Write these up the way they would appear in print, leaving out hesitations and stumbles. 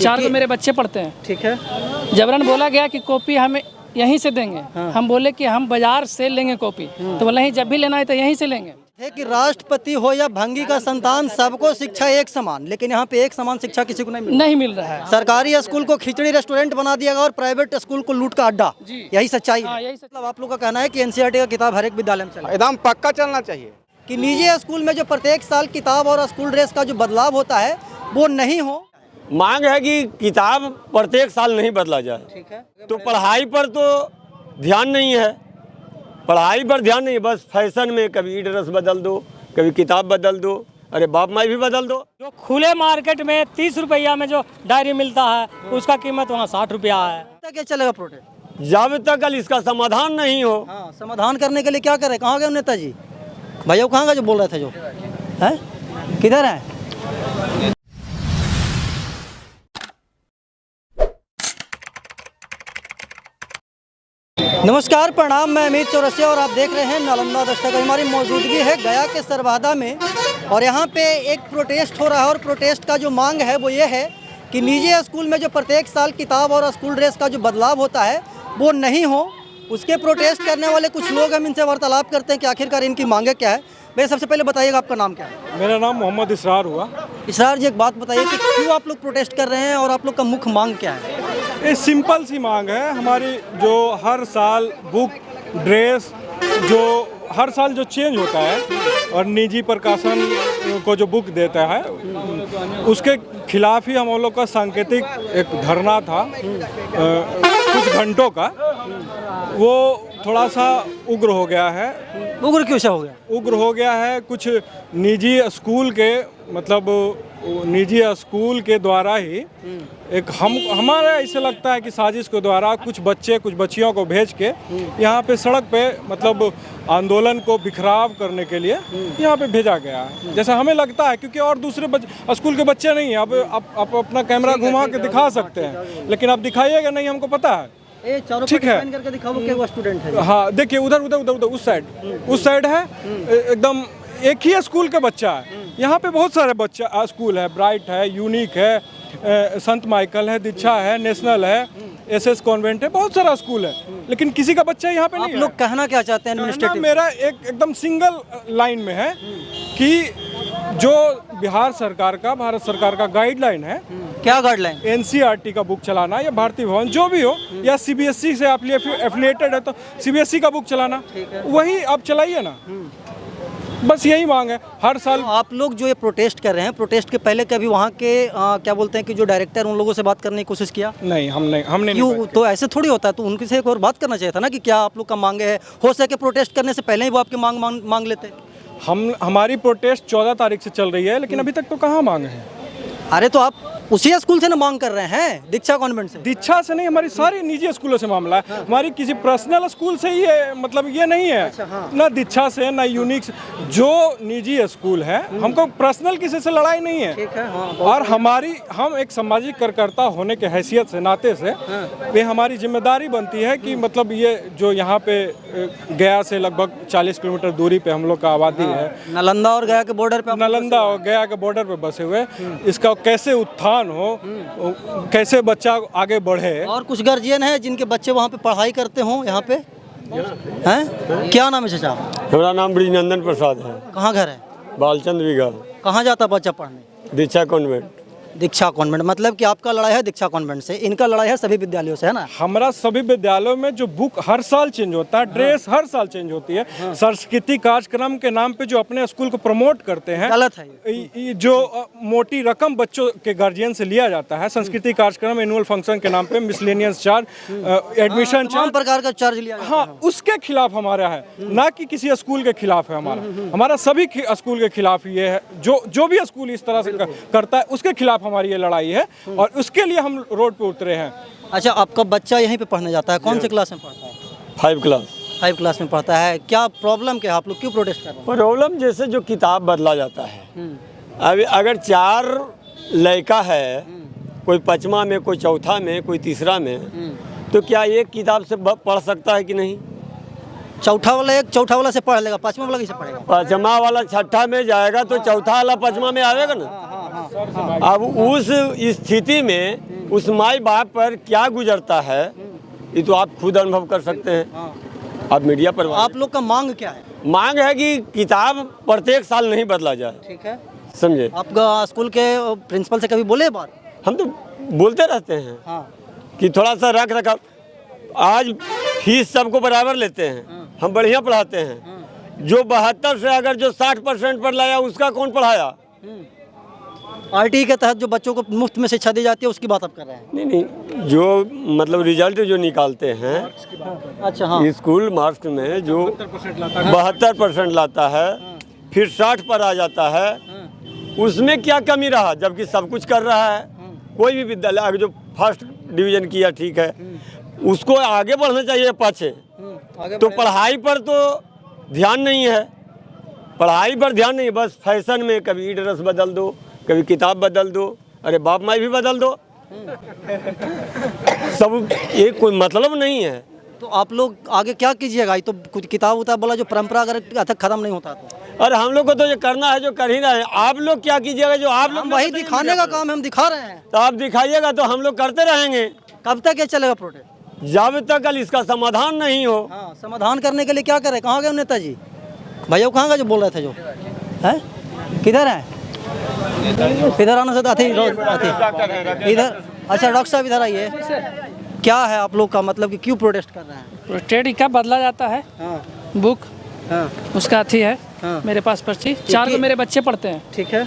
4 तो मेरे बच्चे पढ़ते हैं। ठीक है। जबरन बोला गया कि कॉपी हमें यहीं से देंगे। हम बोले कि हम बाजार से लेंगे कॉपी, तो बोला ही जब भी लेना है तो यहीं से लेंगे। है कि राष्ट्रपति हो या भंगी का संतान, सबको शिक्षा एक समान, लेकिन यहाँ पे एक समान शिक्षा किसी को नहीं मिल रहा है। सरकारी स्कूल को खिचड़ी रेस्टोरेंट बना दिया गया और प्राइवेट स्कूल को लूट का अड्डा। यही सच्चाई है। यही मतलब आप लोग का कहना है कि एनसीईआरटी का किताब हर एक विद्यालय में चले, एकदम पक्का चलना चाहिए। कि निजी स्कूल में जो प्रत्येक साल किताब और स्कूल ड्रेस का जो बदलाव होता है वो नहीं हो। मांग है कि किताब प्रत्येक साल नहीं बदला जाए। ठीक है। तो पढ़ाई पर तो ध्यान नहीं है, पढ़ाई पर ध्यान नहीं है, बस फैशन में कभी ड्रेस बदल दो, कभी किताब बदल दो, अरे बाप माई भी बदल दो। जो खुले मार्केट में 30 रुपया में जो डायरी मिलता है उसका कीमत वहाँ 60 रुपया है। क्या चलेगा प्रोटेस्ट? जब तक इसका समाधान नहीं हो। हाँ, समाधान करने के लिए क्या करे? कहाँ गए नेताजी? भैया कहाँ का जो बोल रहे थे, जो है किधर है? नमस्कार, प्रणाम। मैं अमित चौरसिया और आप देख रहे हैं नालंदा दस्तक। हमारी मौजूदगी है गया के सरवादा में और यहाँ पे एक प्रोटेस्ट हो रहा है और प्रोटेस्ट का जो मांग है वो ये है कि निजी स्कूल में जो प्रत्येक साल किताब और स्कूल ड्रेस का जो बदलाव होता है वो नहीं हो। उसके प्रोटेस्ट करने वाले कुछ लोग, हम इनसे वार्तालाप करते हैं कि आखिरकार इनकी मांगे क्या है। भैया सबसे पहले बताइएगा आपका नाम क्या है? मेरा नाम मोहम्मद इसरार हुआ। इसरार जी, एक बात बताइए कि क्यों आप लोग प्रोटेस्ट कर रहे हैं और आप लोग का मुख्य मांग क्या है? ये सिंपल सी मांग है हमारी, जो हर साल बुक ड्रेस जो हर साल जो चेंज होता है और निजी प्रकाशन को जो बुक देता है उसके खिलाफ ही हम लोग का सांकेतिक एक धरना था कुछ घंटों का। वो थोड़ा सा उग्र हो गया है। उग्र क्यों से हो गया? उग्र हो गया है कुछ निजी स्कूल के, मतलब निजी स्कूल के द्वारा ही एक हमारा ऐसे लगता है कि साजिश के द्वारा कुछ बच्चे कुछ बच्चियों को भेज के यहाँ पे सड़क पे मतलब आंदोलन को बिखराव करने के लिए यहाँ पे भेजा गया है, जैसा हमें लगता है। क्योंकि और दूसरे स्कूल के बच्चे नहीं हैं। अब आप अपना कैमरा घुमा के दिखा सकते हैं, लेकिन आप दिखाइएगा नहीं, हमको पता है। ठीक है, करके दिखाओ कि वो स्टूडेंट है। हाँ, देखिए उधर उधर उधर उधर उस साइड है, एकदम एक ही स्कूल का बच्चा है। यहाँ पे बहुत सारे बच्चा स्कूल है, ब्राइट है, यूनिक है, संत माइकल है, दीक्षा है, नेशनल है, एसएस कॉन्वेंट है, बहुत सारा स्कूल है, लेकिन किसी का बच्चा यहाँ पे नहीं है। आप लोग कहना क्या चाहते हैं एडमिनिस्ट्रेटिव? मेरा एकदम सिंगल लाइन में है कि जो बिहार सरकार का, भारत सरकार का गाइडलाइन है, क्या गाइडलाइन? एनसीईआरटी का बुक चलाना या भारतीय भवन जो भी हो, या सीबीएसई से आप एफिलिएटेड है तो सीबीएसई का बुक चलाना, वही आप चलाइए ना। बस यही मांग है हर साल। आप लोग जो ये प्रोटेस्ट कर रहे हैं, प्रोटेस्ट के पहले कभी वहाँ के क्या बोलते हैं कि जो डायरेक्टर उन लोगों से बात करने की कोशिश किया? नहीं, हमने क्यों? तो ऐसे थोड़ी होता है, तो उनके से एक और बात करना चाहिए था ना कि क्या आप लोग का मांगे है। हो सके प्रोटेस्ट करने से पहले ही वो आपकी मांग लेते। हमारी प्रोटेस्ट 14 तारीख से चल रही है, लेकिन अभी तक तो कहाँ मांग है। अरे तो आप उसी स्कूल से ना मांग कर रहे हैं, दीक्षा कॉन्वेंट से? दीक्षा से नहीं, हमारी सारी निजी स्कूलों से मामला है। हमारी किसी पर्सनल स्कूल से ये मतलब ये नहीं है। अच्छा, हाँ। ना दीक्षा से ना यूनिक से, जो निजी स्कूल है हमको पर्सनल किसी से लड़ाई नहीं है। ठीक है, हाँ, और हम एक सामाजिक कार्यकर्ता होने के हैसियत से, नाते से ये हमारी जिम्मेदारी बनती है कि मतलब ये जो यहाँ पे गया से लगभग 40 किलोमीटर दूरी पे हम लोग का आबादी है, नालंदा और गया के बॉर्डर पे, नालंदा और गया के बॉर्डर पे बसे हुए, इसका कैसे उत्थान हो, कैसे बच्चा आगे बढ़े। और कुछ गार्जियन है जिनके बच्चे वहाँ पे पढ़ाई करते हों यहाँ पे, हैं? क्या नाम है चाचा? मेरा नाम ब्रिजनंदन प्रसाद है। कहाँ घर है? बालचंद विगा। कहाँ जाता बच्चा पढ़ने? दीक्षा कॉन्वेंट। दीक्षा कॉन्वेंट, मतलब कि आपका लड़ाई है दीक्षा कॉन्वेंट से, इनका लड़ाई है सभी विद्यालयों से, है ना? हमारा सभी विद्यालयों में जो बुक हर साल चेंज होता है, ड्रेस हर साल चेंज होती है। सांस्कृतिक कार्यक्रम के नाम पे जो अपने स्कूल को प्रमोट करते हैं, गलत है ये जो मोटी रकम बच्चों के गार्जियन से लिया जाता है, सांस्कृतिक कार्यक्रम एनुअल फंक्शन के नाम पे मिसलेनियस चार्ज, एडमिशन चार्ज, प्रकार का चार्ज लिया। हाँ, उसके खिलाफ हमारा है, ना कि किसी स्कूल के खिलाफ है। हमारा सभी स्कूल के खिलाफ ये है। जो भी स्कूल इस तरह से करता है उसके खिलाफ हमारी ये लड़ाई है और उसके लिए हम रोड पे उतरे हैं। अच्छा, आपका बच्चा यहीं पे पढ़ने जाता है? कौन से क्लास में पढ़ता है? 5 क्लास। 5 क्लास में पढ़ता है। क्या प्रॉब्लम क्या है? आप लोग क्यों प्रोटेस्ट कर रहे हैं? प्रॉब्लम जैसे जो किताब बदला जाता है, अभी अगर 4 लड़का है, कोई 5वां में, कोई चौथा में, कोई तीसरा में, तो क्या एक किताब से पढ़ सकता है कि नहीं? चौथा वाला से पढ़ लेगा, 5वां वाला कैसे पढ़ेगा? 5वां वाला 6ठा में जाएगा तो चौथा वाला 5वां में आएगा ना। अब उस स्थिति में उस माई बाप पर क्या गुजरता है ये तो आप खुद अनुभव कर सकते हैं। आप मीडिया पर आप लोग का मांग क्या है? मांग है कि किताब प्रत्येक साल नहीं बदला जाए। ठीक है, समझे? आपका स्कूल के प्रिंसिपल से कभी बोले ये बात? हम तो बोलते रहते हैं हाँ, कि थोड़ा सा रख रखाव। आज फीस सबको बराबर लेते हैं, हम बढ़िया पढ़ाते हैं। जो 72 से अगर जो 60% पर लाया उसका कौन पढ़ाया? आरटी के तहत जो बच्चों को मुफ्त में शिक्षा दी जाती है उसकी बात आप कर रहे हैं? नहीं नहीं, जो मतलब रिजल्ट जो निकालते हैं अच्छा, हाँ, स्कूल मार्क्स में जो 72% लाता है फिर 60 पर आ जाता है, उसमें क्या कमी रहा? जबकि सब कुछ कर रहा है। कोई भी विद्यालय अगर जो फर्स्ट डिवीजन किया ठीक है, उसको आगे बढ़ना चाहिए पाछे। आगे तो पढ़ाई पर तो ध्यान नहीं है, पढ़ाई पर ध्यान नहीं, बस फैशन में कभी ड्रेस बदल दो, कभी किताब बदल दो, अरे बाप माई भी बदल दो। सब ये कोई मतलब नहीं है। तो आप लोग आगे क्या कीजिएगा? ये तो कुछ किताब उताब बोला जो परंपरा अगर तक खत्म नहीं होता तो। और हम लोग को तो ये करना है जो कर ही रहे हैं। आप लोग क्या कीजिएगा? जो आप लोग हम वही दिखाने का काम है, हम दिखा रहे हैं। तो आप दिखाइएगा तो हम लोग करते रहेंगे। कब तक ये चलेगा प्रोटेस्ट? जब तक कल इसका समाधान नहीं हो। हाँ, समाधान करने के लिए क्या करें? कहाँ गए नेताजी? भैया कहाँ गए जो बोल रहे थे जो है? किधर है? इधर आना से आते इधर। अच्छा डॉक्टर साहब इधर आइए। क्या है आप लोग का मतलब कि क्यों प्रोटेस्ट कर रहे हैं? प्रोटेस्ट कब बदला जाता है? हाँ, बुक हाँ, उसका अथी है हाँ। मेरे पास पर्ची, 4 को मेरे बच्चे पढ़ते हैं। ठीक है,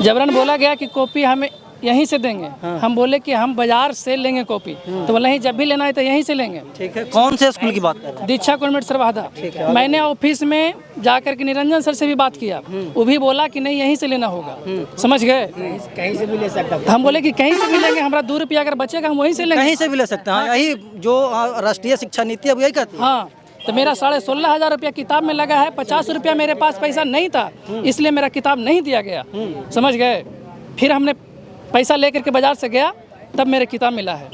जबरन बोला गया कि कॉपी हमें यहीं से देंगे। हम बोले कि हम बाजार से लेंगे कॉपी, तो बोला जब भी लेना है तो यहीं से लेंगे। ठीक है। कौन से स्कूल की बात कर रहे हैं? दीक्षा कॉन्वेंट सरवादा। मैंने ऑफिस में जाकर के निरंजन सर से भी बात किया, वो भी बोला कि नहीं यहीं से लेना होगा। समझ गए? कहीं से भी ले सकते हम बोले कि कहीं से भी लेंगे, हमारा 2 रुपया अगर बचेगा हम वहीं से लेंगे। कहीं से भी ले सकते हैं। यही जो राष्ट्रीय शिक्षा नीति है वो यही कहती है। हाँ, तो मेरा 16,500 रुपया किताब में लगा है। 50 रुपया मेरे पास पैसा नहीं था, इसलिए मेरा किताब नहीं दिया गया। समझ गए? फिर हमने पैसा लेकर के बाजार से गया, तब मेरे किताब मिला है।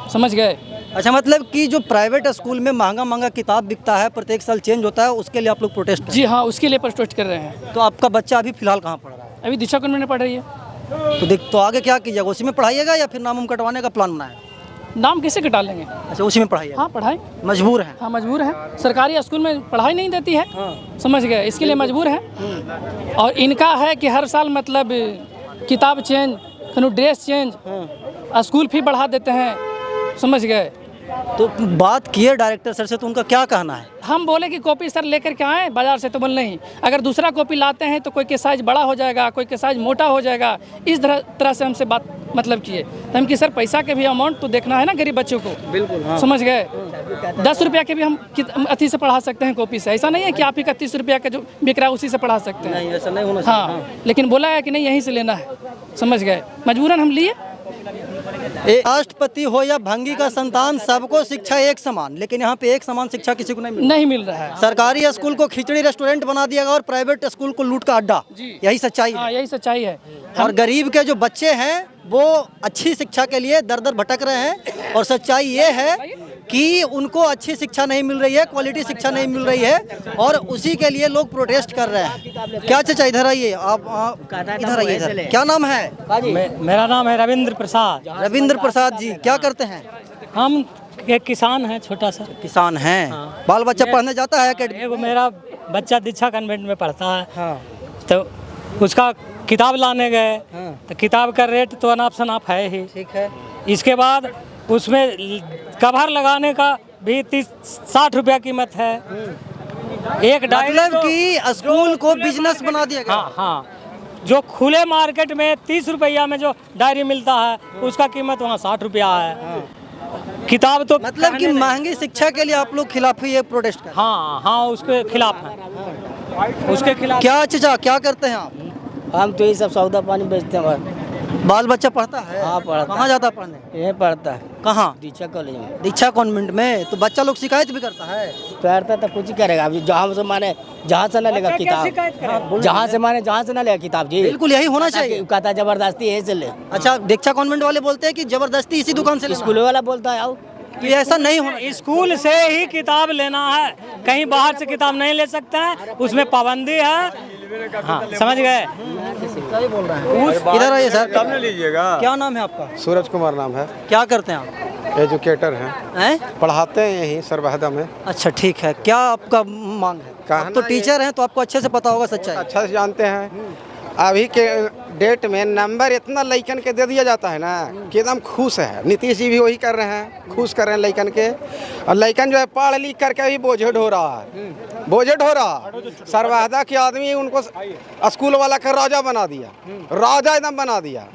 समझ गए? अच्छा, मतलब कि जो प्राइवेट स्कूल में महंगा बिकता है, प्रत्येक साल चेंज होता है, उसके लिए आप लोग प्रोटेस्ट कर रहे जी हाँ, उसके लिए प्रोटेस्ट कर रहे हैं। हैं। तो आपका बच्चा अभी फिलहाल कहाँ पढ़ रहा है? अभी दीक्षा कॉन्वेंट में पढ़ रही है। तो आगे क्या कीजिएगा? उसी में पढ़ाइएगा या फिर नाम कटवाने का प्लान बनाए? नाम कैसे कटा लेंगे? अच्छा, उसी में पढ़ाइएगा। हाँ, पढ़ाई मजबूर है? हाँ, मजबूर है। सरकारी स्कूल में पढ़ाई नहीं देती है। समझ गए? इसके लिए मजबूर है। और इनका है कि हर साल मतलब किताब change, dress change, school fee बढ़ा देते हैं। समझ गए? तो बात किए डायरेक्टर सर से, तो उनका क्या कहना है? हम बोले कि कॉपी सर लेकर के आए बाजार से, तो बोल नहीं, अगर दूसरा कॉपी लाते हैं तो कोई के साइज बड़ा हो जाएगा, कोई के साइज मोटा हो जाएगा। इस तरह से हमसे बात मतलब किए। तो हम कि सर पैसा के भी अमाउंट तो देखना है ना गरीब बच्चों को। बिल्कुल, हाँ। समझ गए? 10 रुपया के भी हम अथी से पढ़ा सकते हैं कॉपी से। ऐसा नहीं है कि आप ही का 30 रुपया का जो बिक रहा है उसी से पढ़ा सकते हैं। नहीं, ऐसा नहीं होना चाहिए। हाँ, लेकिन बोला है कि नहीं यहीं से लेना है। समझ गए? मजबूरन हम लिए। राष्ट्रपति हो या भंगी का संतान, सबको शिक्षा एक समान, लेकिन यहाँ पे एक समान शिक्षा किसी को नहीं मिल रहा है। सरकारी स्कूल को खिचड़ी रेस्टोरेंट बना दिया गया और प्राइवेट स्कूल को लूट का अड्डा। यही सच्चाई है। हाँ, यही सच्चाई है। और गरीब के जो बच्चे हैं वो अच्छी शिक्षा के लिए दर दर भटक रहे हैं। और सच्चाई ये है कि उनको अच्छी शिक्षा नहीं मिल रही है, क्वालिटी शिक्षा नहीं मिल रही है, और उसी के लिए लोग प्रोटेस्ट कर रहे हैं। क्या चाचा इधर आइए, आप इधर आइए इधर। क्या नाम है? मेरा नाम है रविंद्र प्रसाद। रविंद्र प्रसाद जी, क्या करते हैं? हम एक किसान हैं, छोटा सा किसान हैं। बाल बच्चा पढ़ने जाता है अकेडमी? एगो मेरा बच्चा दीक्षा कन्वेंट में पढ़ता है। हाँ, तो उसका किताब लाने गए, तो किताब का रेट तो अनाप शनाप है ही। ठीक है। इसके बाद उसमें कवर लगाने का भी 60 रुपया कीमत है। एक डायरी मतलब कि स्कूल को बिजनेस बना दिया गया। हाँ हाँ, जो खुले मार्केट में 30 रुपया में जो डायरी मिलता है उसका कीमत वहाँ 60 रुपया है। किताब तो मतलब कि महंगी शिक्षा के लिए आप लोग खिलाफ ही ये प्रोटेस्ट कर? हाँ हाँ, उसके खिलाफ है। उसके खिलाफ क्या चाचा क्या करते हैं आप? हम तो ये सब सौदा पानी बेचते हैं। बाल बच्चा पढ़ता है? हाँ, पढ़ता है। कहाँ जाता है पढ़ने? ये पढ़ता है कहाँ? दीक्षा कॉलेज में। दीक्षा कॉन्वेंट में। तो बच्चा लोग शिकायत भी करता है? पढ़ता तो कुछ ही करेगा। अभी जहाँ से माने जहाँ से ना लेगा किताब, जहाँ से माने जहाँ से ना लेगा किताब जी। बिल्कुल यही होना चाहिए। कहता जबरदस्ती यही से ले। अच्छा, दीक्षा कॉन्वेंट वाले बोलते हैं कि जबरदस्ती इसी दुकान से लेना। स्कूल वाला बोलता है आओ कि ऐसा नहीं होना। स्कूल से ही किताब लेना है, कहीं बाहर से किताब नहीं ले सकते हैं, उसमें पाबंदी है। हाँ, समझ गए। सही बोल रहे हैं। इधर आइए सर, तब न लीजिएगा। क्या नाम है आपका? सूरज कुमार नाम है, क्या करते हैं आप? एजुकेटर हैं, हैं? पढ़ाते हैं यहीं सरबहदा में। अच्छा ठीक है, क्या आपका मांग है? आप तो टीचर हैं तो आपको अच्छे से पता होगा सच्चाई। अच्छा से जानते हैं, अभी के डेट में नंबर इतना लइकन के दे दिया जाता है ना कि एकदम खुश है। नीतीश जी भी वही कर रहे हैं, खुश कर रहे हैं लइकन के। और लइकन जो है पढ़ लिख करके भी बोझे ढो रहा है, बोझे ढो रहा है। सरबहदा के आदमी उनको स्कूल वाला का राजा बना दिया, राजा एकदम बना दिया।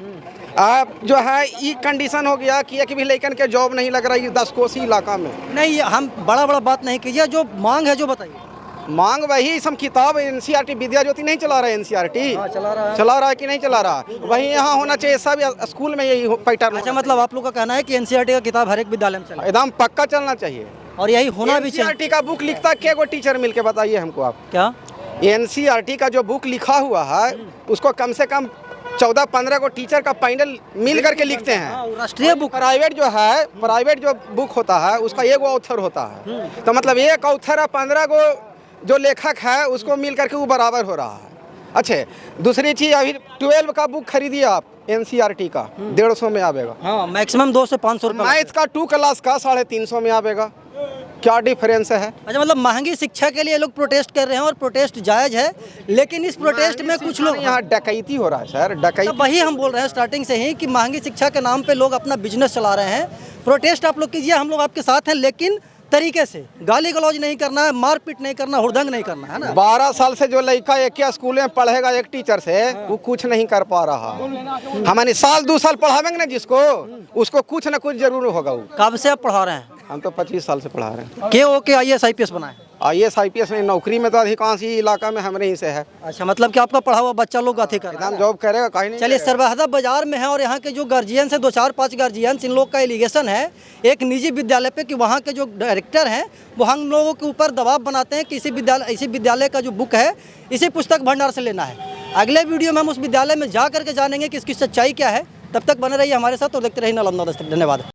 अब जो है ये कंडीशन हो गया कि एक भी लइकन के जॉब नहीं लग रहा है 10 कोसी इलाका में। नहीं, हम बड़ा बात नहीं कीजिए, जो मांग है जो बताइए। मांग वही सब किताब एनसीईआरटी विद्या ज्योति नहीं चला रहा है, एनसीईआरटी चला रहा है कि नहीं चला रहा, वही यहाँ होना चाहिए। सब स्कूल में यही पैटर्न। अच्छा, मतलब आप लोग का कहना है कि एनसीईआरटी का किताब हर एक विद्यालय में चले एकदम पक्का चलना चाहिए और यही होना भी चाहिए। एनसीईआरटी का बुक लिखता क्या कोई टीचर मिलके बताइए हमको आप। क्या एनसीईआरटी का जो बुक लिखा हुआ है उसको कम से कम 14-15 को टीचर का पैनल मिल करके लिखते हैं। राष्ट्रीय बुक, प्राइवेट जो बुक होता है उसका एक ऑथर होता है, तो मतलब एक ऑथर है 15 को जो लेखक है उसको मिल करके वो बराबर हो रहा है। अच्छा, दूसरी चीज़ अभी 12 का बुक खरीदिए आप एनसीईआरटी का 150 में आवेगा। हाँ, मैक्सिमम 200 से 500 रुपये। मैथ का 2 क्लास का 350 में आवेगा। क्या डिफरेंस है? अच्छा, मतलब महंगी शिक्षा के लिए लोग प्रोटेस्ट कर रहे हैं और प्रोटेस्ट जायज है, लेकिन इस प्रोटेस्ट में कुछ लोग यहाँ डकैती हो रहा है सर, डकैती। वही हम बोल रहे हैं स्टार्टिंग से ही कि महंगी शिक्षा के नाम पे लोग अपना बिजनेस चला रहे हैं। प्रोटेस्ट आप लोग कीजिए, हम लोग आपके साथ हैं, लेकिन तरीके से गाली गलौज नहीं करना है, मारपीट नहीं करना, हुड़दंग नहीं करना है ना। 12 साल से जो लड़का एक ही स्कूल में पढ़ेगा एक टीचर से, वो कुछ नहीं कर पा रहा। हमारे साल 2 साल पढ़ावेंगे ना जिसको, उसको कुछ ना कुछ जरूर होगा। वो कब से आप पढ़ा रहे हैं? हम तो 25 साल से पढ़ा रहे हैं। के ओके IAS IPS बनाए? IAS IPS में नौकरी में तो अधिकांश ही इलाका में हमारे ही से है। अच्छा, मतलब कि आपका पढ़ा हुआ बच्चा लोग अथी कर रहा है। एकदम जॉब करेगा कहीं नहीं। चलिए, सरबहदा बाजार में है और यहाँ के जो गार्जियंस है 2-4-5 गार्जियंस, इन लोग का एलिगेशन है एक निजी विद्यालय पे कि वहाँ के जो डायरेक्टर हैं वो हम लोगों के ऊपर दबाव बनाते हैं कि इसी विद्यालय का जो बुक है इसी पुस्तक भंडार से लेना है। अगले वीडियो में हम उस विद्यालय में जा करके जानेंगे कि इसकी सच्चाई क्या है। तब तक बने रहिए हमारे साथ और देखते रहिए नालंदा दस्तक। धन्यवाद।